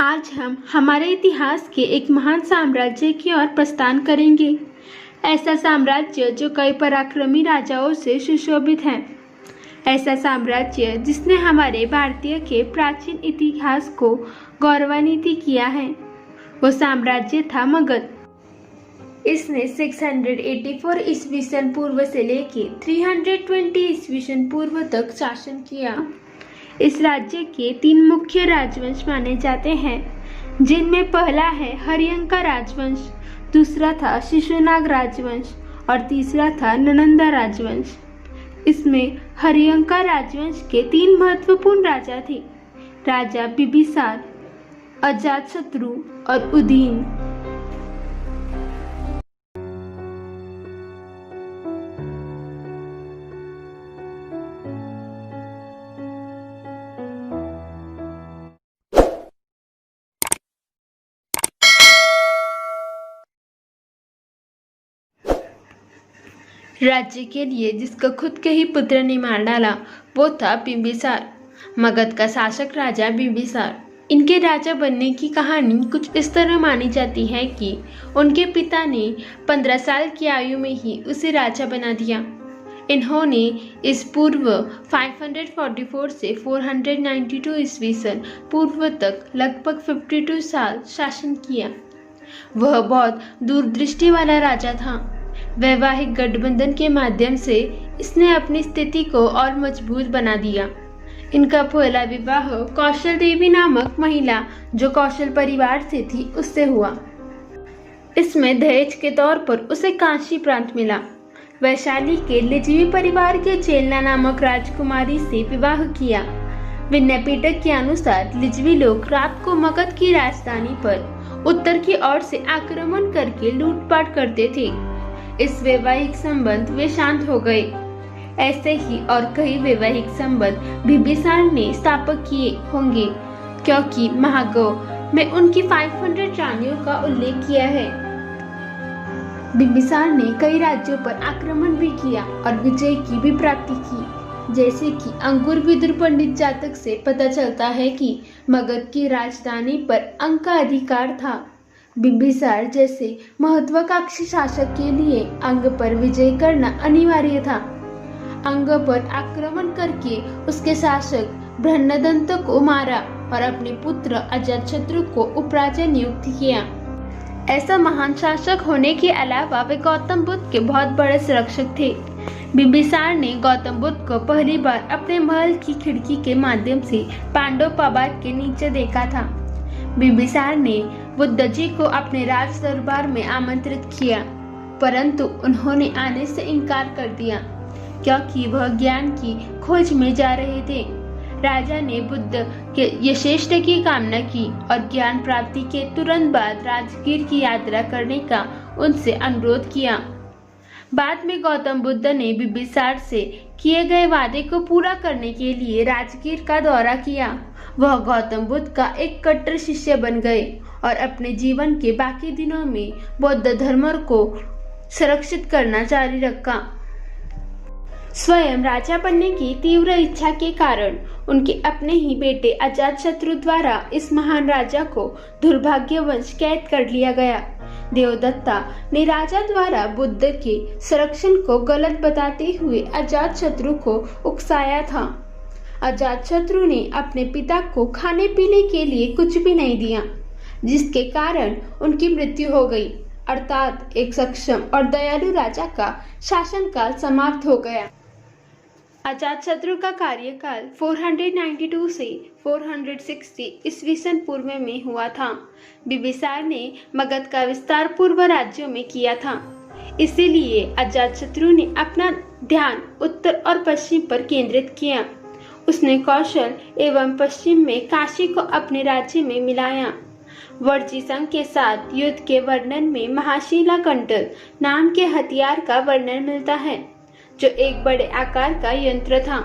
आज हम हमारे इतिहास के एक महान साम्राज्य की ओर प्रस्थान करेंगे। ऐसा साम्राज्य जो कई पराक्रमी राजाओं से सुशोभित है। ऐसा साम्राज्य जिसने हमारे भारतीय के प्राचीन इतिहास को गौरवान्वित किया है। वो साम्राज्य था मगध। इसने 684 ईस्वी सन पूर्व से लेकर 320 ईस्वी सन पूर्व तक शासन किया। इस राज्य के 3 मुख्य राजवंश माने जाते हैं, जिनमें पहला है हरियंका राजवंश, दूसरा था शिशुनाग राजवंश और तीसरा था नलंदा राजवंश। इसमें हरियंका राजवंश के 3 महत्वपूर्ण राजा थे, राजा बिंबिसार, अजातशत्रु और उदयन। राज्य के लिए जिसका खुद के ही पुत्र ने मार डाला वो था बिंबिसार, मगध का शासक राजा बिंबिसार। इनके राजा बनने की कहानी कुछ इस तरह मानी जाती है कि उनके पिता ने 15 साल की आयु में ही उसे राजा बना दिया। इन्होंने इस पूर्व 544 से 492 ईस्वी सन पूर्व तक लगभग 52 साल शासन किया। वह बहुत दूरदृष्टि वाला राजा था। वैवाहिक गठबंधन के माध्यम से इसने अपनी स्थिति को और मजबूत बना दिया। इनका पहला विवाह कौशल देवी नामक महिला जो कौशल परिवार से थी उससे हुआ। इसमें दहेज के तौर पर उसे काशी प्रांत मिला। वैशाली के लिजवी परिवार के चेलना नामक राजकुमारी से विवाह किया। विनय पिटक के अनुसार लिजवी लोग रात को मगध की राजधानी पर उत्तर की ओर से आक्रमण करके लूटपाट करते थे। इस वैवाहिक संबंध वे शांत हो गए। ऐसे ही और कई वैवाहिक संबंध बिंबिसार ने स्थापित किए होंगे, क्योंकि महागव में उनकी 500 रानियों का उल्लेख किया है। बिंबिसार ने कई राज्यों पर आक्रमण भी किया और विजय की भी प्राप्ति की। जैसे कि अंकुर विदुर पंडित जातक से पता चलता है कि मगध की राजधानी पर अंक का अधिकार था। बिंबिसार जैसे महत्वाकांक्षी शासक के लिए अंग पर विजय करना अनिवार्य था। अंग पर आक्रमण करके उसके शासक बृहन्नदंत को मारा और अपने पुत्र अजातशत्रु को उपराजा नियुक्त किया। ऐसा महान शासक होने के अलावा वे गौतम बुद्ध के बहुत बड़े संरक्षक थे। बिंबिसार ने गौतम बुद्ध को पहली बार अपने महल की खिड़की के माध्यम से पांडव पवार के नीचे देखा था। बिंबिसार ने बुद्ध जी को अपने राज दरबार में आमंत्रित किया, परंतु उन्होंने आने से इनकार कर दिया, क्योंकि वह ज्ञान की खोज में जा रहे थे। राजा ने बुद्ध के यशेष्ट की कामना की और ज्ञान प्राप्ति के तुरंत बाद राजगीर की यात्रा करने का उनसे अनुरोध किया। बाद में गौतम बुद्ध ने बिंबिसार से किए गए वादे को पूरा करने के लिए राजगीर का दौरा किया। वह गौतम बुद्ध का एक कट्टर शिष्य बन गए और अपने जीवन के बाकी दिनों में बौद्ध धर्म को संरक्षित करना जारी रखा। स्वयं राजा बनने की तीव्र इच्छा के कारण उनके अपने ही बेटे अजातशत्रु द्वारा इस महान राजा को दुर्भाग्यवश कैद कर लिया गया। देवदत्ता ने राजा द्वारा बुद्ध के संरक्षण को गलत बताते हुए अजातशत्रु को उकसाया था। अजातशत्रु ने अपने पिता को खाने पीने के लिए कुछ भी नहीं दिया, जिसके कारण उनकी मृत्यु हो गई। अर्थात एक सक्षम और दयालु राजा का शासनकाल समाप्त हो गया। अजातशत्रु का कार्यकाल 492 से 460 ईस्वी सन पूर्व में हुआ था। बिंबिसार ने मगध का विस्तार पूर्व राज्यों में किया था, इसीलिए अजातशत्रु ने अपना ध्यान उत्तर और पश्चिम पर केंद्रित किया। उसने कौशल एवं पश्चिम में काशी को अपने राज्य में मिलाया। वर्जी संघ के साथ युद्ध के वर्णन में महाशिला कंटल नाम के हथियार का वर्णन मिलता है, जो एक बड़े आकार का यंत्र था।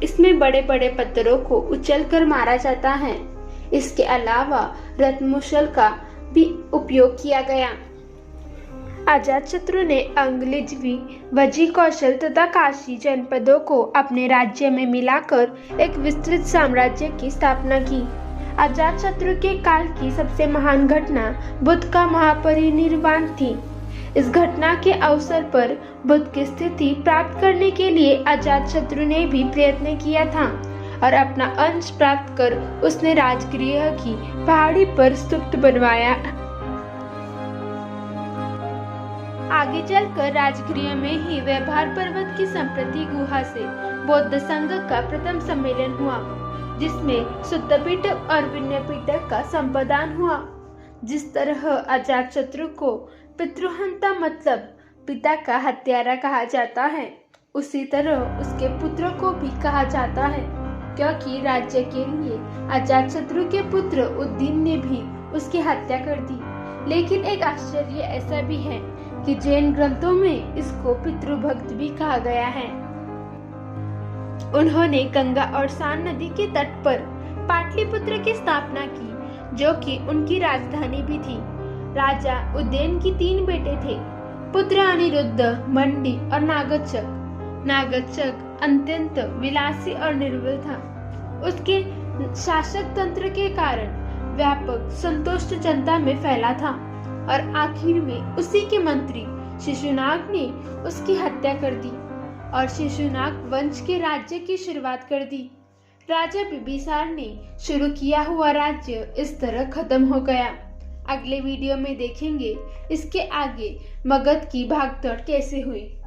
इसमें बड़े बड़े पत्थरों को उछलकर मारा जाता है। इसके अलावा रत्नमुशल का भी उपयोग किया गया। अजातशत्रु ने अंग, लिजवी, वजी, कौशल तथा काशी जनपदों को अपने राज्य में मिलाकर एक विस्तृत साम्राज्य की स्थापना की। अजातशत्रु के काल की सबसे महान घटना बुद्ध का महापरिनिर्वाण थी। इस घटना के अवसर पर बुद्ध की स्थिति प्राप्त करने के लिए अजातशत्रु ने भी प्रयत्न किया था और अपना अंश प्राप्त कर उसने राजगृह की पहाड़ी पर स्तूप बनवाया। आगे चलकर राजगृह में ही व्यवहार पर्वत की संप्रति गुहा से बौद्ध संघ का प्रथम सम्मेलन हुआ, जिसमें सुत्तपिटक और विनयपिटक का संपादन हुआ। जिस तरह अजातशत्रु को पितृहंता मतलब पिता का हत्यारा कहा जाता है, उसी तरह उसके पुत्रों को भी कहा जाता है, क्योंकि राज्य के लिए अजातशत्रु के पुत्र उद्दीन ने भी उसकी हत्या कर दी। लेकिन एक आश्चर्य ऐसा भी है कि जैन ग्रंथों में इसको पितृभक्त भी कहा गया है। उन्होंने गंगा और सान नदी के तट पर पाटलिपुत्र की स्थापना की, जो कि उनकी राजधानी भी थी। राजा उदयन की 3 बेटे थे, पुत्र अनिरुद्ध, मंडी और नागचक। नागचक अत्यंत विलासी और निर्बल था। उसके शासक तंत्र के कारण व्यापक संतुष्ट जनता में फैला था और आखिर में उसी के मंत्री शिशुनाग ने उसकी हत्या कर दी और शिशुनाग वंश के राज्य की शुरुआत कर दी। राजा बिंबिसार ने शुरू किया हुआ राज्य इस तरह खत्म हो गया। अगले वीडियो में देखेंगे इसके आगे मगध की भागदौड़ कैसे हुई।